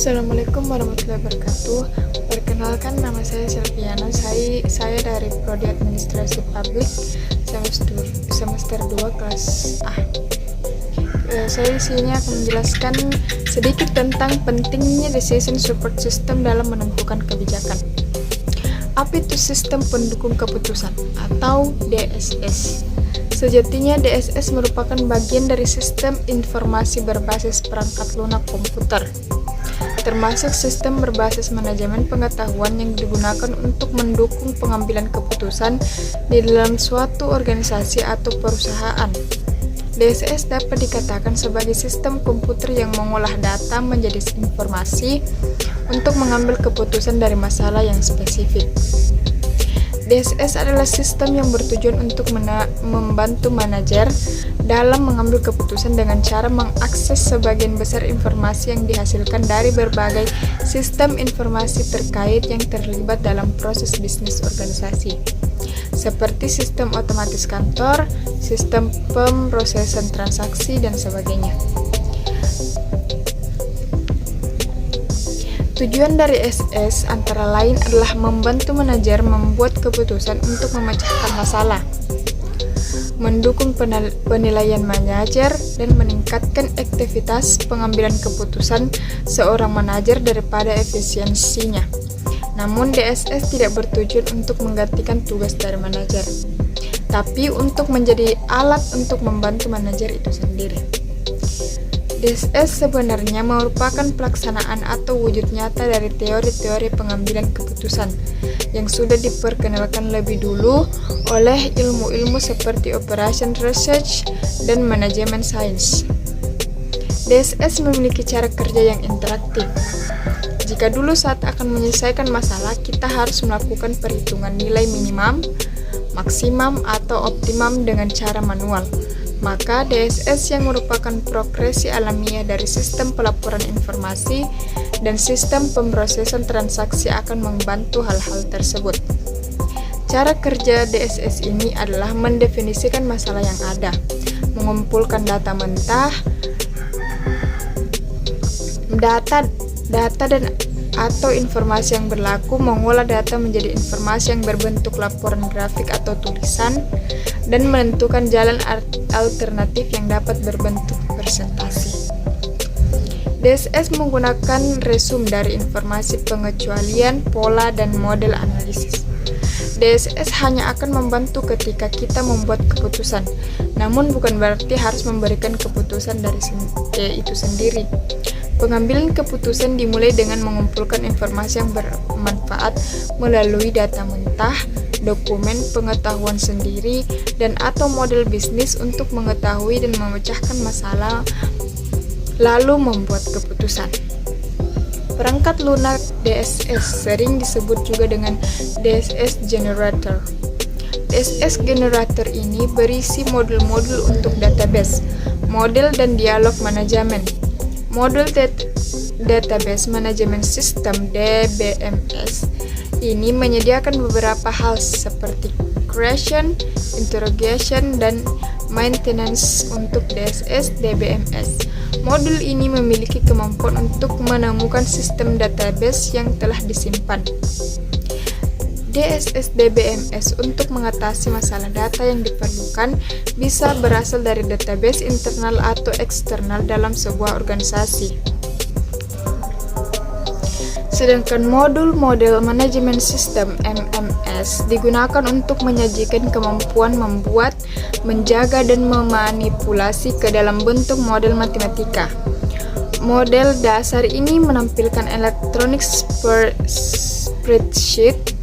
Assalamualaikum warahmatullahi wabarakatuh. Perkenalkan, nama saya Silviana. Saya dari Prodi Administrasi Publik semester 2 kelas A. Saya di sini akan menjelaskan sedikit tentang pentingnya decision support system dalam menentukan kebijakan. Apa itu sistem pendukung keputusan atau DSS? Sejatinya DSS merupakan bagian dari sistem informasi berbasis perangkat lunak komputer, termasuk sistem berbasis manajemen pengetahuan yang digunakan untuk mendukung pengambilan keputusan di dalam suatu organisasi atau perusahaan. DSS dapat dikatakan sebagai sistem komputer yang mengolah data menjadi informasi untuk mengambil keputusan dari masalah yang spesifik. DSS adalah sistem yang bertujuan untuk membantu manajer dalam mengambil keputusan dengan cara mengakses sebagian besar informasi yang dihasilkan dari berbagai sistem informasi terkait yang terlibat dalam proses bisnis organisasi, seperti sistem otomatis kantor, sistem pemrosesan transaksi, dan sebagainya. Tujuan dari SS antara lain adalah membantu manajer membuat keputusan untuk memecahkan masalah, mendukung penilaian manajer, dan meningkatkan aktivitas pengambilan keputusan seorang manajer daripada efisiensinya. Namun DSS tidak bertujuan untuk menggantikan tugas dari manajer, tapi untuk menjadi alat untuk membantu manajer itu sendiri. DSS sebenarnya merupakan pelaksanaan atau wujud nyata dari teori-teori pengambilan keputusan yang sudah diperkenalkan lebih dulu oleh ilmu-ilmu seperti Operation Research dan Manajemen Science. DSS memiliki cara kerja yang interaktif. Jika dulu saat akan menyelesaikan masalah, kita harus melakukan perhitungan nilai minimum, maksimum, atau optimum dengan cara manual, maka DSS yang merupakan progresi alamiah dari sistem pelaporan informasi dan sistem pemrosesan transaksi akan membantu hal-hal tersebut. Cara kerja DSS ini adalah mendefinisikan masalah yang ada, mengumpulkan data mentah, data dan atau informasi yang berlaku, mengolah data menjadi informasi yang berbentuk laporan grafik atau tulisan, dan menentukan jalan alternatif yang dapat berbentuk presentasi. DSS menggunakan resume dari informasi pengecualian, pola, dan model analisis. DSS hanya akan membantu ketika kita membuat keputusan, namun bukan berarti harus memberikan keputusan dari itu sendiri. Pengambilan keputusan dimulai dengan mengumpulkan informasi yang bermanfaat melalui data mentah, dokumen pengetahuan sendiri, dan atau model bisnis untuk mengetahui dan memecahkan masalah, lalu membuat keputusan. Perangkat lunak DSS sering disebut juga dengan DSS Generator. DSS Generator ini berisi modul-modul untuk database, model, dan dialog manajemen. Model Database Management System (DBMS) ini menyediakan beberapa hal seperti creation, interrogation, dan maintenance untuk DSS DBMS. Modul ini memiliki kemampuan untuk menemukan sistem database yang telah disimpan. DSS DBMS untuk mengatasi masalah data yang diperlukan bisa berasal dari database internal atau eksternal dalam sebuah organisasi. Sedangkan modul Management System MMS digunakan untuk menyajikan kemampuan membuat, menjaga, dan memanipulasi ke dalam bentuk model matematika. Model dasar ini menampilkan electronic spreadsheet.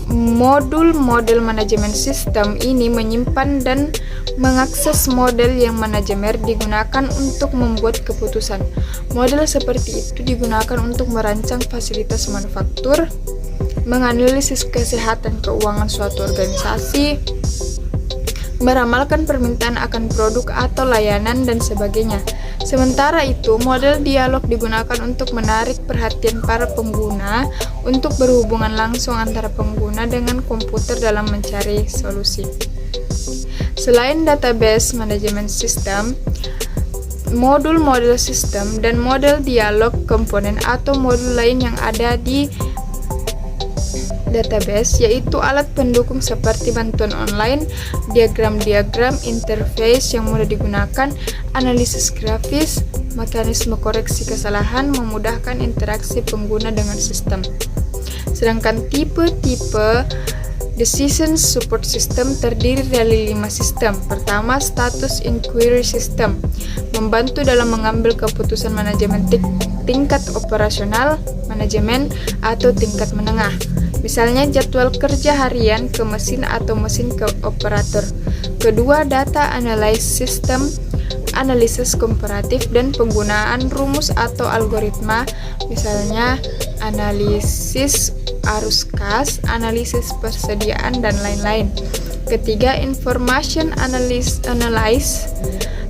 Model manajemen sistem ini menyimpan dan mengakses model yang manajemen digunakan untuk membuat keputusan. Model seperti itu digunakan untuk merancang fasilitas manufaktur, menganalisis kesehatan keuangan suatu organisasi, meramalkan permintaan akan produk atau layanan, dan sebagainya. Sementara itu, model dialog digunakan untuk menarik perhatian para pengguna untuk berhubungan langsung antara pengguna dengan komputer dalam mencari solusi. Selain database management system, modul sistem dan model dialog komponen atau modul lain yang ada di database, yaitu alat pendukung seperti bantuan online, diagram-diagram, interface yang mudah digunakan, analisis grafis, mekanisme koreksi kesalahan, memudahkan interaksi pengguna dengan sistem. Sedangkan tipe-tipe Decision Support System terdiri dari 5 sistem. Pertama, Status Inquiry System, membantu dalam mengambil keputusan manajemen tingkat operasional, manajemen, atau tingkat menengah. Misalnya jadwal kerja harian ke mesin atau mesin ke operator. Kedua, Data Analysis System, analisis komparatif dan penggunaan rumus atau algoritma, misalnya analisis arus kas, analisis persediaan, dan lain-lain. Ketiga, Information Analysis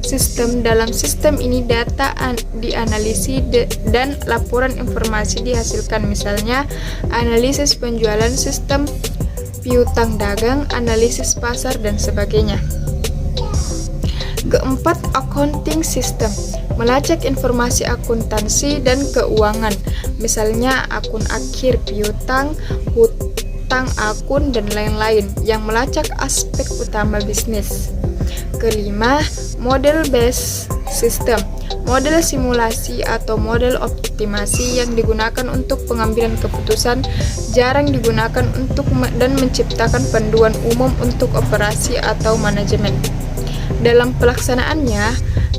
System. Dalam sistem ini data dianalisis dan laporan informasi dihasilkan, misalnya analisis penjualan, sistem piutang dagang, analisis pasar, dan sebagainya. Keempat, Accounting System, melacak informasi akuntansi dan keuangan, misalnya akun akhir piutang, hutang akun, dan lain-lain, yang melacak aspek utama bisnis. Kelima, Model Based System, model simulasi atau model optimasi yang digunakan untuk pengambilan keputusan, jarang digunakan untuk dan menciptakan panduan umum untuk operasi atau manajemen. Dalam pelaksanaannya,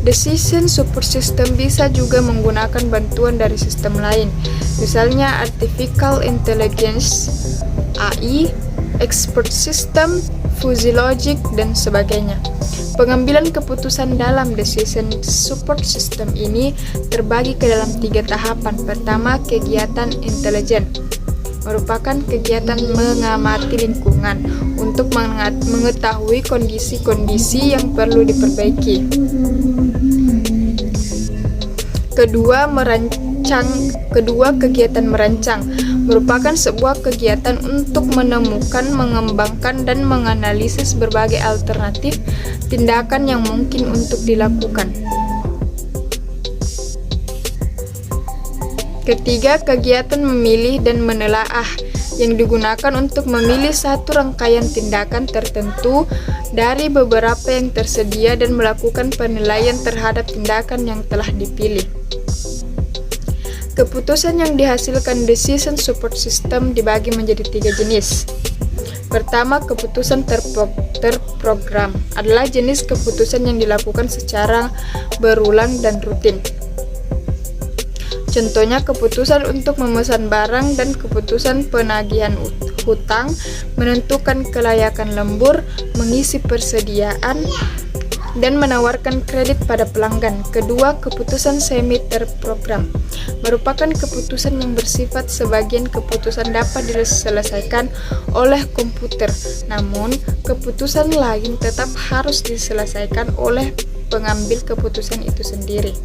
Decision Support System bisa juga menggunakan bantuan dari sistem lain, misalnya Artificial Intelligence (AI), Expert System, Fuzzy Logic, dan sebagainya. Pengambilan keputusan dalam Decision Support System ini terbagi ke dalam 3 tahapan. Pertama, kegiatan intelijen, merupakan kegiatan mengamati lingkungan untuk mengetahui kondisi-kondisi yang perlu diperbaiki. Kedua, kegiatan merancang, merupakan sebuah kegiatan untuk menemukan, mengembangkan, dan menganalisis berbagai alternatif tindakan yang mungkin untuk dilakukan. Ketiga, kegiatan memilih dan menelaah, yang digunakan untuk memilih satu rangkaian tindakan tertentu dari beberapa yang tersedia dan melakukan penilaian terhadap tindakan yang telah dipilih. Keputusan yang dihasilkan Decision Support System dibagi menjadi 3 jenis. Pertama, keputusan terprogram adalah jenis keputusan yang dilakukan secara berulang dan rutin. Contohnya keputusan untuk memesan barang dan keputusan penagihan hutang, menentukan kelayakan lembur, mengisi persediaan, dan menawarkan kredit pada pelanggan. Kedua, keputusan semi terprogram merupakan keputusan yang bersifat sebagian keputusan dapat diselesaikan oleh komputer, namun keputusan lain tetap harus diselesaikan oleh pengambil keputusan itu sendiri.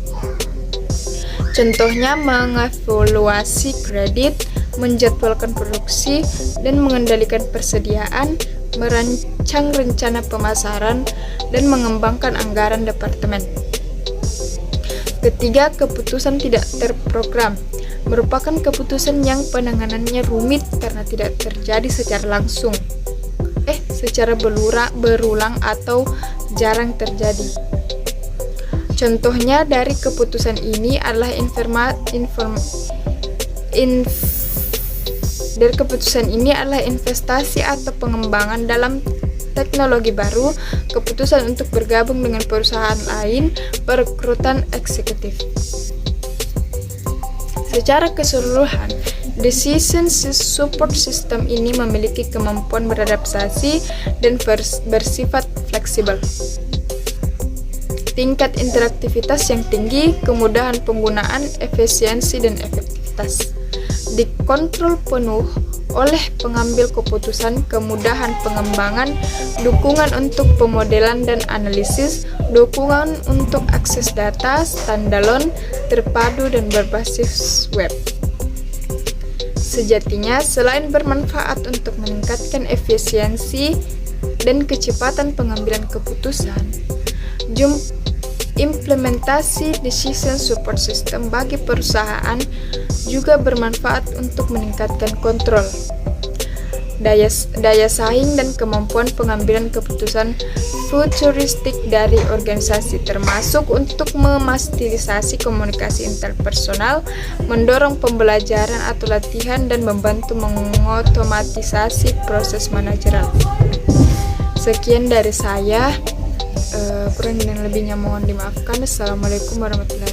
Contohnya mengevaluasi kredit, menjadwalkan produksi, dan mengendalikan persediaan, merancang rencana pemasaran, dan mengembangkan anggaran departemen. Ketiga, keputusan tidak terprogram merupakan keputusan yang penanganannya rumit karena tidak terjadi secara berulang atau jarang terjadi. Contohnya dari keputusan ini adalah investasi atau pengembangan dalam teknologi baru, keputusan untuk bergabung dengan perusahaan lain, perekrutan eksekutif. Secara keseluruhan, Decision Support System ini memiliki kemampuan beradaptasi dan bersifat fleksibel. Tingkat interaktivitas yang tinggi, kemudahan penggunaan, efisiensi, dan efektivitas. Dikontrol penuh oleh pengambil keputusan, kemudahan pengembangan, dukungan untuk pemodelan dan analisis, dukungan untuk akses data, standalone, terpadu, dan berbasis web. Sejatinya, selain bermanfaat untuk meningkatkan efisiensi dan kecepatan pengambilan keputusan, Implementasi decision support system bagi perusahaan juga bermanfaat untuk meningkatkan kontrol, daya saing dan kemampuan pengambilan keputusan futuristik dari organisasi, termasuk untuk memastilisasi komunikasi interpersonal, mendorong pembelajaran atau latihan, dan membantu mengotomatisasi proses manajerial. Sekian dari saya, kurang dan lebihnya mohon dimaafkan. Assalamualaikum warahmatullahi wabarakatuh.